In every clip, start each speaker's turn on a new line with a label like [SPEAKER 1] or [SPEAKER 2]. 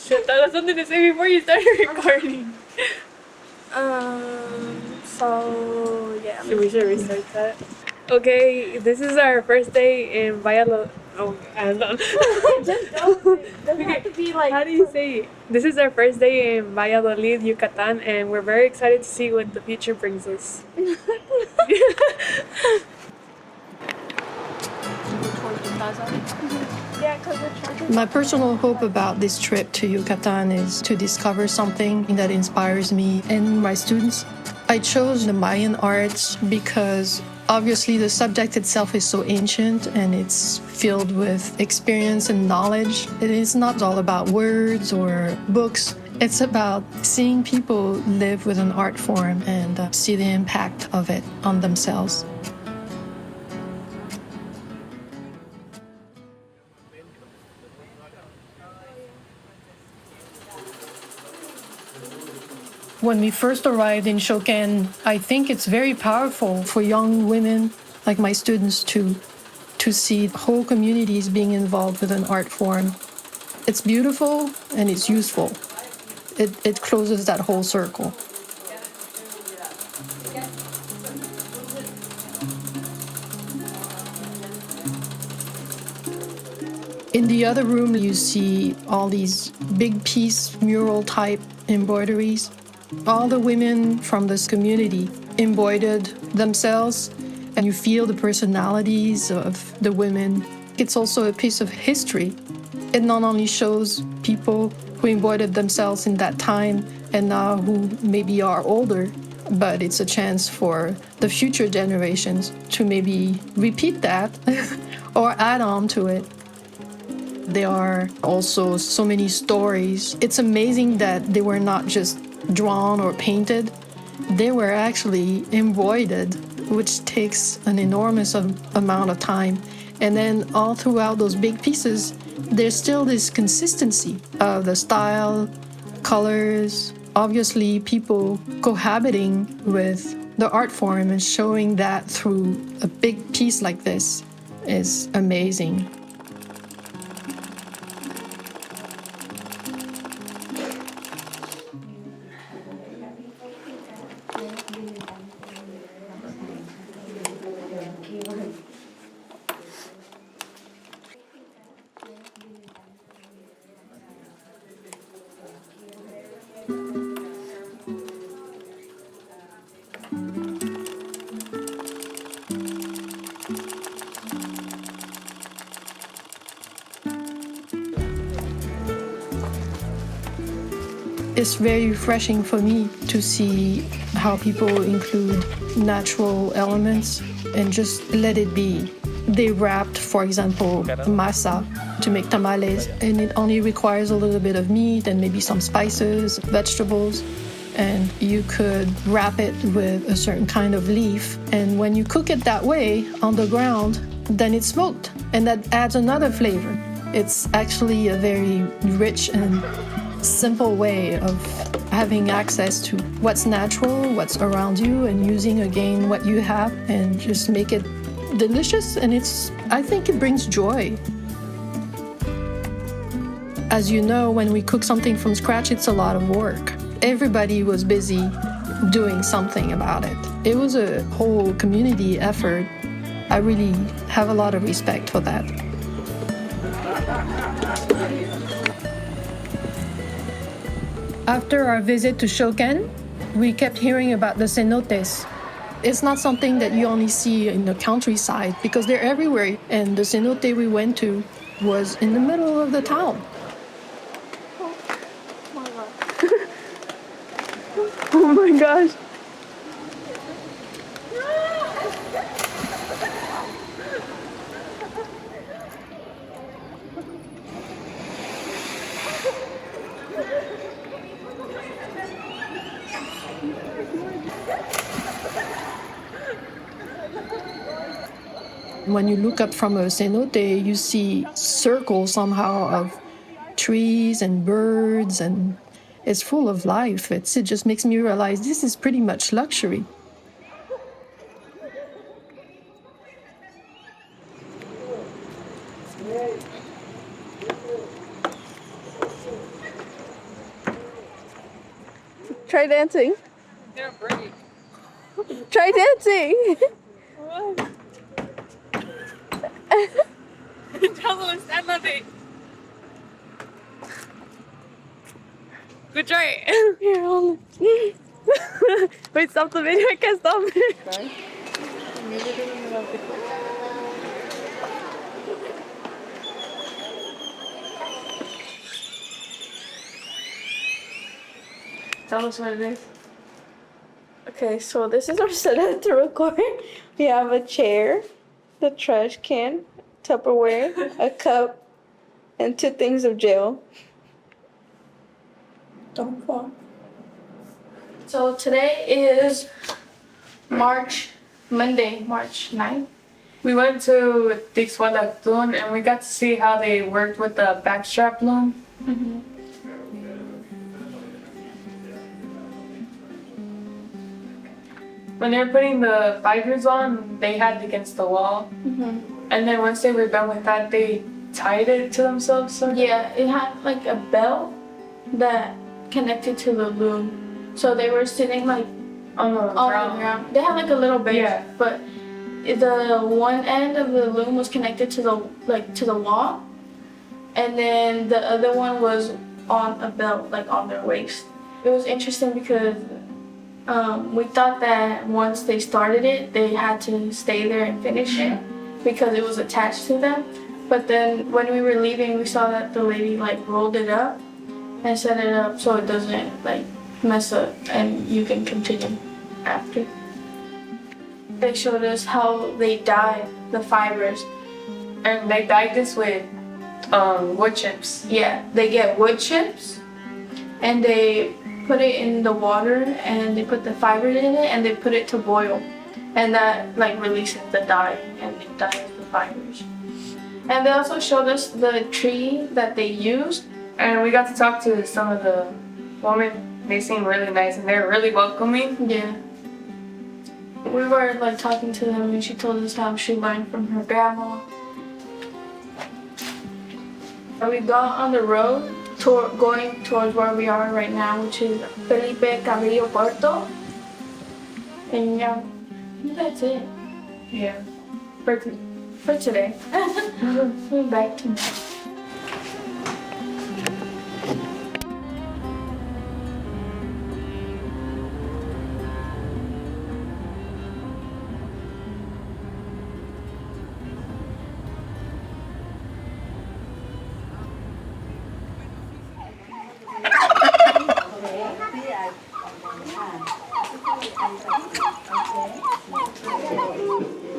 [SPEAKER 1] Tell us something to say before you started recording. We should restart that. Okay, this is our first day in Valladolid. Oh, I don't know.
[SPEAKER 2] Just go. It doesn't have to be like.
[SPEAKER 1] How do you say it? This is our first day in Valladolid, Yucatan, and we're very excited to see what the future brings us.
[SPEAKER 3] My personal hope about this trip to Yucatan is to discover something that inspires me and my students. I chose the Mayan arts because obviously the subject itself is so ancient and it's filled with experience and knowledge. It is not all about words or books. It's about seeing people live with an art form and see the impact of it on themselves. When we first arrived in Shokan, I think it's very powerful for young women like my students to see whole communities being involved with an art form. It's beautiful and it's useful. It closes that whole circle. In the other room, you see all these big piece mural type embroideries. All the women from this community embroidered themselves, and you feel the personalities of the women. It's also a piece of history. It not only shows people who embroidered themselves in that time and now who maybe are older, but it's a chance for the future generations to maybe repeat that or add on to it. There are also so many stories. It's amazing that they were not just drawn or painted. They were actually embroidered, which takes an enormous amount of time. And then all throughout those big pieces, there's still this consistency of the style, colors, obviously people cohabiting with the art form and showing that through a big piece like this is amazing. It's very refreshing for me to see how people include natural elements and just let it be. They wrapped, for example, masa to make tamales, and it only requires a little bit of meat and maybe some spices, vegetables, and you could wrap it with a certain kind of leaf. And when you cook it that way on the ground, then it's smoked, and that adds another flavor. It's actually a very rich and simple way of having access to what's natural, what's around you, and using again what you have and just make it delicious. And I think it brings joy. As you know, when we cook something from scratch, it's a lot of work. Everybody was busy doing something about it. It was a whole community effort. I really have a lot of respect for that. After our visit to Shokan, we kept hearing about the cenotes. It's not something that you only see in the countryside because they're everywhere. And the cenote we went to was in the middle of the town.
[SPEAKER 1] Oh my gosh.
[SPEAKER 3] When you look up from a cenote, you see circles somehow of trees and birds, and it's full of life. It just makes me realize this is pretty much luxury.
[SPEAKER 2] Try dancing.
[SPEAKER 1] They're break.
[SPEAKER 2] Try dancing.
[SPEAKER 1] What? Tell them to stand on it. Good try.
[SPEAKER 2] Here, hold it. Wait, stop the video. I can't stop it.
[SPEAKER 1] Tell us what it is.
[SPEAKER 2] Okay, so this is our setup to record. We have a chair, the trash can, Tupperware, a cup, and 2 things of gel. Don't fall. So today is Monday, March 9th.
[SPEAKER 1] We went to Tixhuala loom and we got to see how they worked with the backstrap loom. When they were putting the fibers on, they had it against the wall. And then once they were done with that, they tied it to themselves. Sort of.
[SPEAKER 2] Yeah, it had like a belt that connected to the loom. So they were sitting like
[SPEAKER 1] On the
[SPEAKER 2] on the ground. They had like a little bench,
[SPEAKER 1] Yeah.
[SPEAKER 2] but the one end of the loom was connected to the wall, and then the other one was on a belt, like on their waist. It was interesting because we thought that once they started it, they had to stay there and finish it because it was attached to them. But then when we were leaving, we saw that the lady like rolled it up and set it up so it doesn't like mess up and you can continue after. They showed us how they dye the fibers.
[SPEAKER 1] And they dyed this with wood chips.
[SPEAKER 2] Yeah, they get wood chips and they put it in the water and they put the fibers in it and they put it to boil. And that like releases the dye and it dyes the fibers. And they also showed us the tree that they used.
[SPEAKER 1] And we got to talk to some of the women. They seemed really nice and they're really welcoming.
[SPEAKER 2] Yeah. We were like talking to them and she told us how she learned from her grandma. And we got on the road going towards where we are right now, which is Felipe Carrillo Puerto. And yeah, that's it.
[SPEAKER 1] Yeah.
[SPEAKER 2] For today. We're back tomorrow.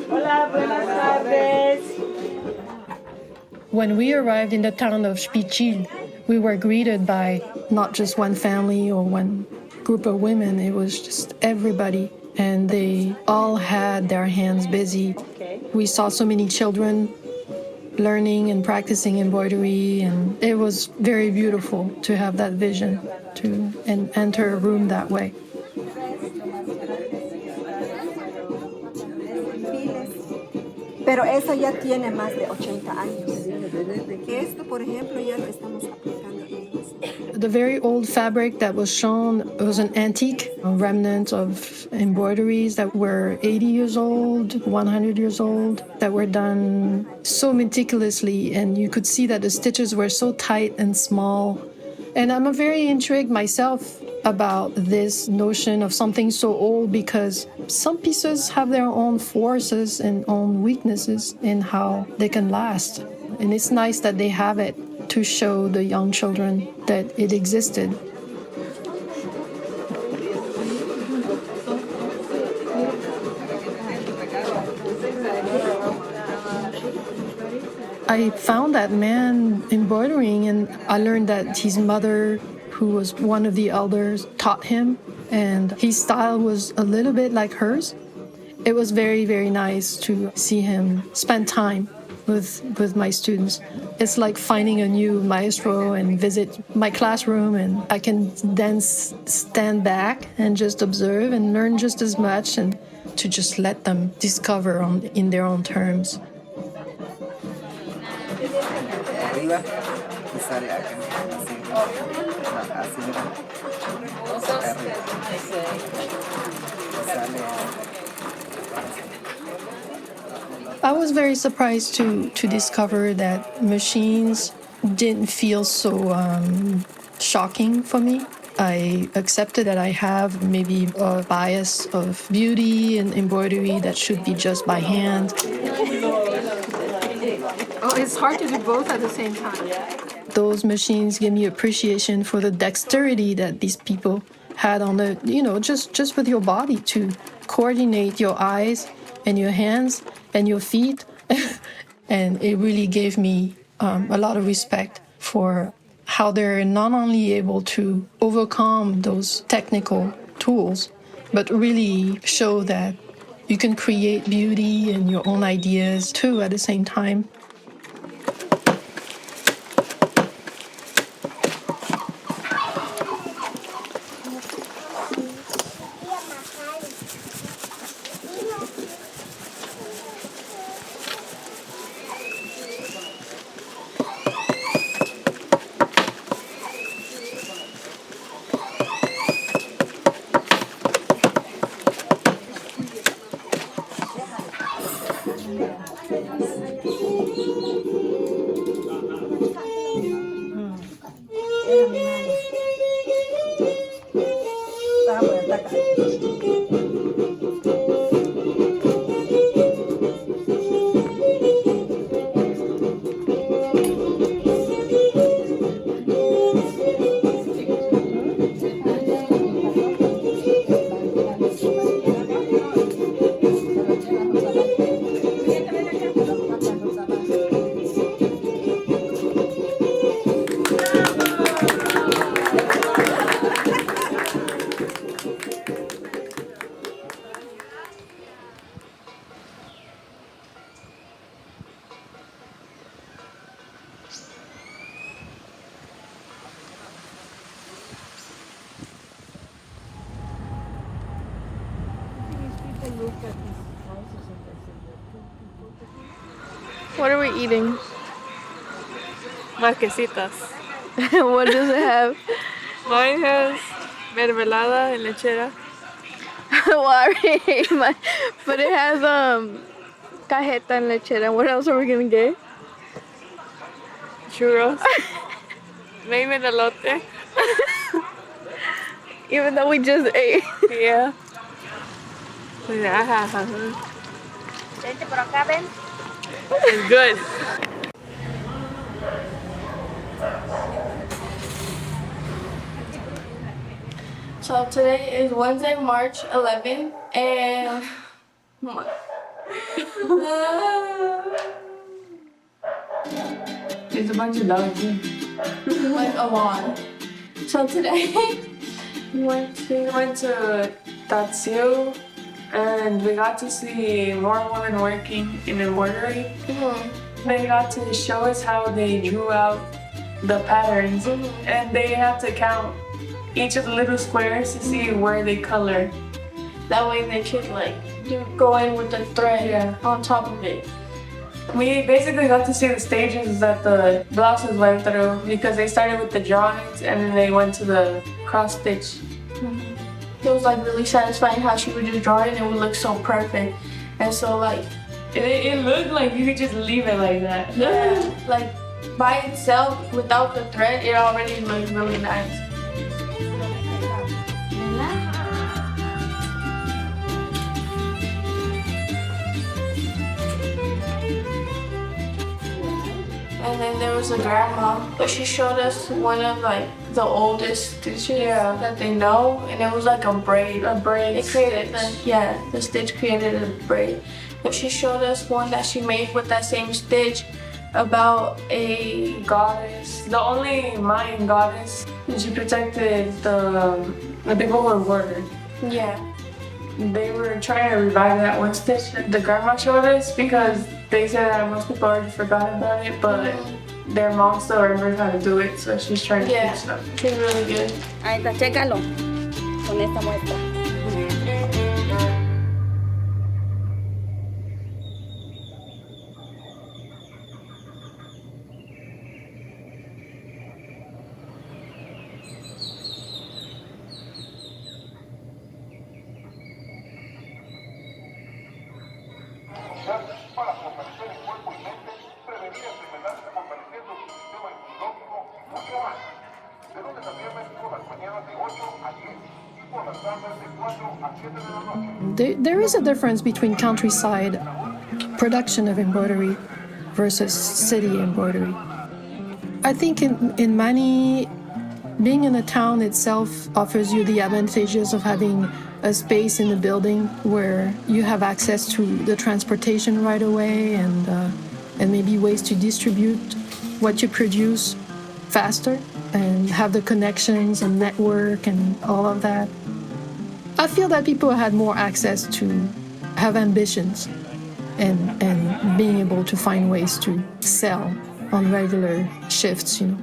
[SPEAKER 4] Hola, buenas tardes.
[SPEAKER 3] When we arrived in the town of Spichil, we were greeted by not just one family or one group of women, it was just everybody. And they all had their hands busy. We saw so many children learning and practicing embroidery, and it was very beautiful to have that vision and enter a room that way.
[SPEAKER 4] Pero eso ya tiene más de 80 años. Esto, por ejemplo, ya lo estamos aplicando en iglesia.
[SPEAKER 3] The very old fabric that was shown was an antique, a remnant of embroideries that were 80 years old, 100 years old, that were done so meticulously, and you could see that the stitches were so tight and small. And I'm very intrigued myself about this notion of something so old because some pieces have their own forces and own weaknesses in how they can last. And it's nice that they have it to show the young children that it existed. I found that man embroidering, and I learned that his mother, who was one of the elders, taught him, and his style was a little bit like hers. It was very, very nice to see him spend time with my students. It's like finding a new maestro and visit my classroom, and I can then stand back and just observe and learn just as much, and to just let them discover in their own terms.
[SPEAKER 5] Y sale acá, así, así, mira. Acá arriba. Y sale.
[SPEAKER 3] I was very surprised to discover that machines didn't feel so shocking for me. I accepted that I have maybe a bias of beauty and embroidery that should be just by hand.
[SPEAKER 6] Oh, it's hard to do both at the same time.
[SPEAKER 3] Those machines give me appreciation for the dexterity that these people had on the, just with your body to coordinate your eyes and your hands and your feet. And it really gave me a lot of respect for how they're not only able to overcome those technical tools, but really show that you can create beauty and your own ideas too at the same time.
[SPEAKER 2] What are we eating?
[SPEAKER 1] Marquesitas.
[SPEAKER 2] What does it have?
[SPEAKER 1] Mine has mermelada and lechera.
[SPEAKER 2] But it has cajeta and lechera. What else are we gonna get?
[SPEAKER 1] Churros. Maybe an elote.
[SPEAKER 2] Even though we just ate.
[SPEAKER 1] Yeah. It's good.
[SPEAKER 2] So today is Wednesday, March 11th, and
[SPEAKER 1] It's a bunch of dogs.
[SPEAKER 2] like a lawn. So today we went
[SPEAKER 1] to Tatsu and we got to see more women working in embroidery. They got to show us how they drew out the patterns and they had to count each of the little squares to see where they colored.
[SPEAKER 2] that way they could like go in with the thread on top of it.
[SPEAKER 1] We basically got to see the stages that the blouses went through because they started with the drawings and then they went to the cross stitch.
[SPEAKER 2] It was like really satisfying how she would just draw it and it would look so perfect. And so like
[SPEAKER 1] It looked like you could just leave it like that.
[SPEAKER 2] like by itself without the thread, it already looked really nice. And then there was a grandma, but she showed us one of like the oldest stitches that they know, and it was like a braid.
[SPEAKER 1] A braid.
[SPEAKER 2] It created the stitch created a braid. But she showed us one that she made with that same stitch about a
[SPEAKER 1] Goddess, the only Mayan goddess, and she protected the people who embroidered.
[SPEAKER 2] yeah.
[SPEAKER 1] They were trying to revive that one stitch that the grandma showed us because they said that most people already forgot about it, but their mom still remembers how to do it, so she's trying to teach them.
[SPEAKER 2] It's really good.
[SPEAKER 4] Ahí está, chécalo con esta muestra.
[SPEAKER 3] There is a difference between countryside production of embroidery versus city embroidery. I think in Mani, being in a town itself offers you the advantages of having a space in the building where you have access to the transportation right away and maybe ways to distribute what you produce faster and have the connections and network and all of that. I feel that people had more access to have ambitions and being able to find ways to sell on regular shifts, you know.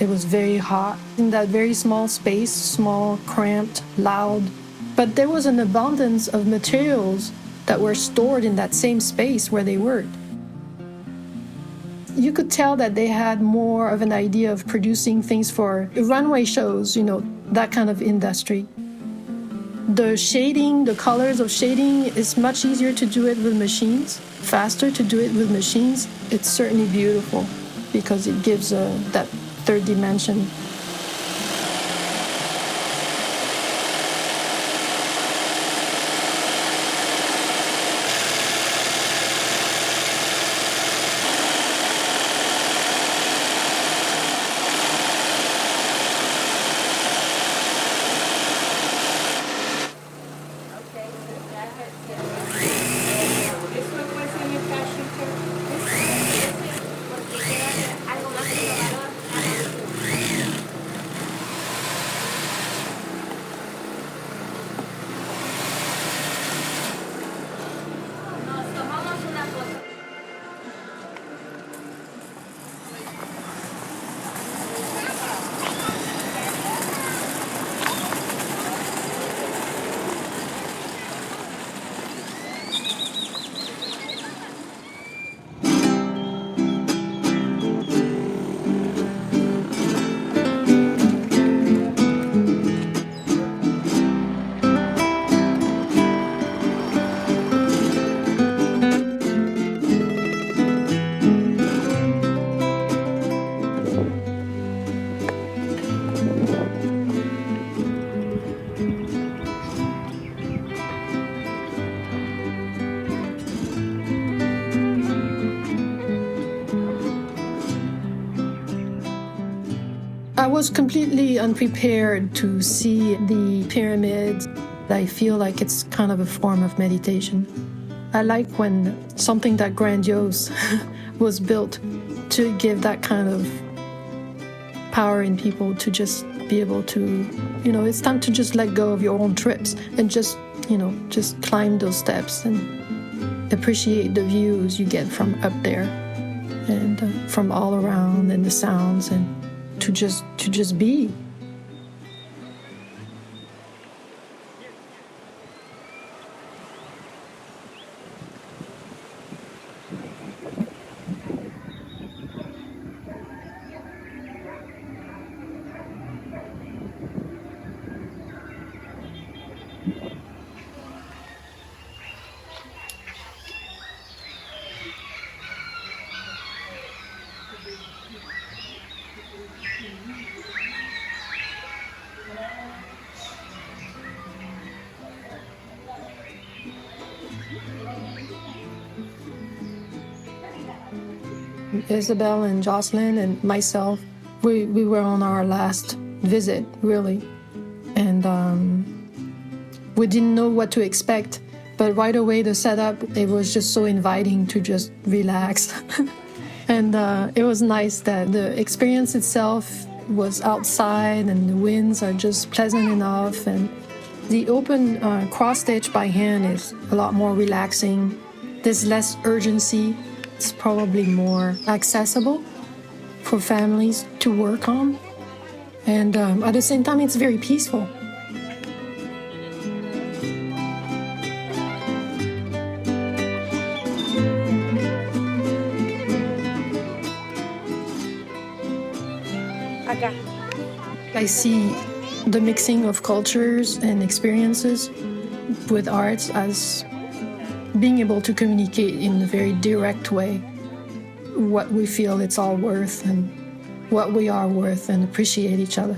[SPEAKER 3] It was very hot in that very small space, small, cramped, loud. But there was an abundance of materials that were stored in that same space where they worked. You could tell that they had more of an idea of producing things for runway shows, you know, that kind of industry. The shading, the colors of shading, is much easier to do it with machines, faster to do it with machines. It's certainly beautiful because it gives that third dimension. I was completely unprepared to see the pyramids. I feel like it's kind of a form of meditation. I like when something that grandiose was built to give that kind of power in people to just be able to, you know, it's time to just let go of your own trips and just, you know, just climb those steps and appreciate the views you get from up there and from all around and the sounds and to just be. Isabel and Jocelyn and myself, we were on our last visit, really. And we didn't know what to expect, but right away the setup, it was just so inviting to just relax. And it was nice that the experience itself was outside and the winds are just pleasant enough. And the open cross-stitch by hand is a lot more relaxing. There's less urgency. It's probably more accessible for families to work on. And at the same time, it's very peaceful. I see the mixing of cultures and experiences with arts as being able to communicate in a very direct way what we feel it's all worth and what we are worth and appreciate each other.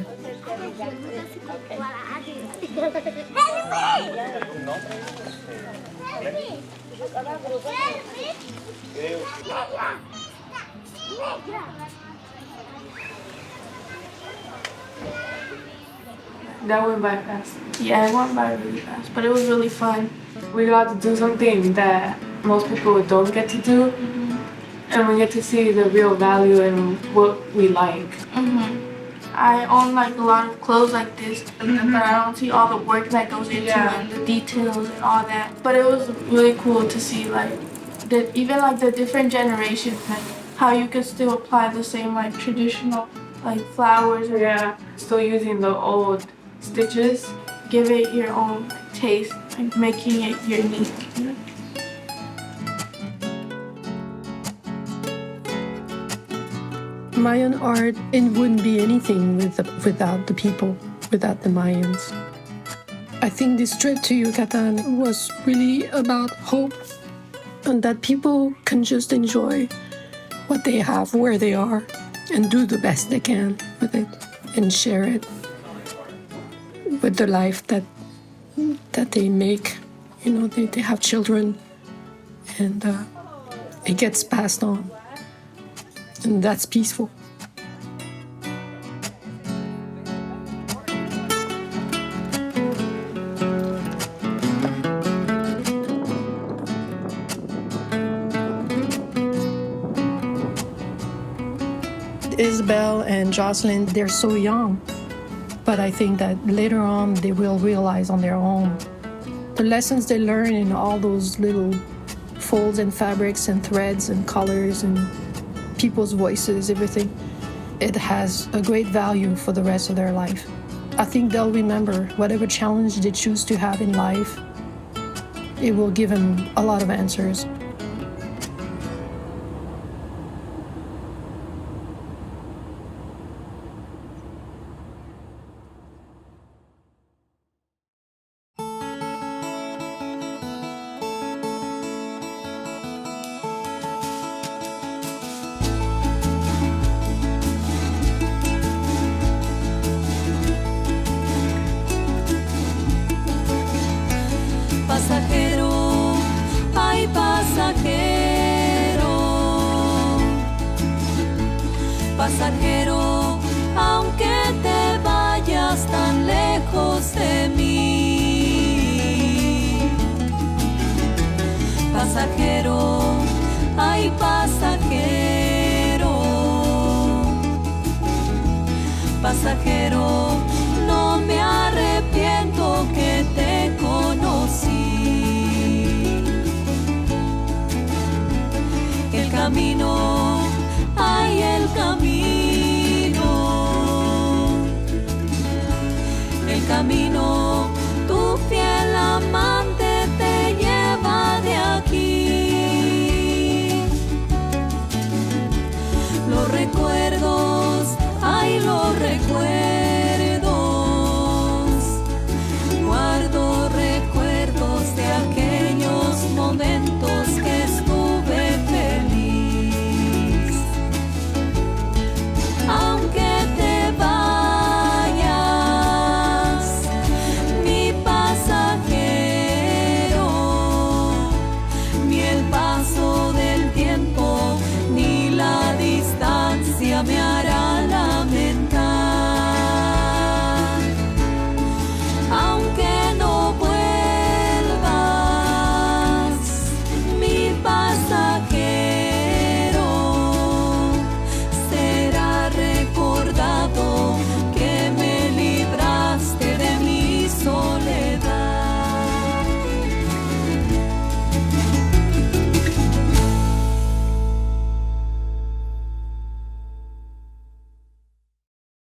[SPEAKER 1] That went by fast.
[SPEAKER 2] Yeah, it went by really fast, but it was really fun.
[SPEAKER 1] We got to do something that most people don't get to do, and we get to see the real value in what we like.
[SPEAKER 2] I own like a lot of clothes like this, but I don't see all the work that goes into
[SPEAKER 1] Yeah.
[SPEAKER 2] it and the details and all that. But it was really cool to see like that even like the different generations, like how you could still apply the same like traditional like flowers or
[SPEAKER 1] Yeah, still using the old stitches.
[SPEAKER 2] give it your own like, taste, like making it unique. You know?
[SPEAKER 3] Mayan art, it wouldn't be anything without the people, without the Mayans. I think this trip to Yucatan was really about hope and that people can just enjoy what they have, where they are, and do the best they can with it and share it with the life that they make. You know, they have children and it gets passed on. And that's peaceful. Isabel and Jocelyn, they're so young. But I think that later on they will realize on their own the lessons they learn in all those little folds and fabrics and threads and colors and people's voices, everything. It has a great value for the rest of their life. I think they'll remember whatever challenge they choose to have in life. It will give them a lot of answers.
[SPEAKER 7] Pasajero, ay pasajero, pasajero, aunque te vayas tan lejos de mí. Pasajero, ay pasajero, pasajero, no me arrepiento que te conocí. El camino, ay el camino, tu fiel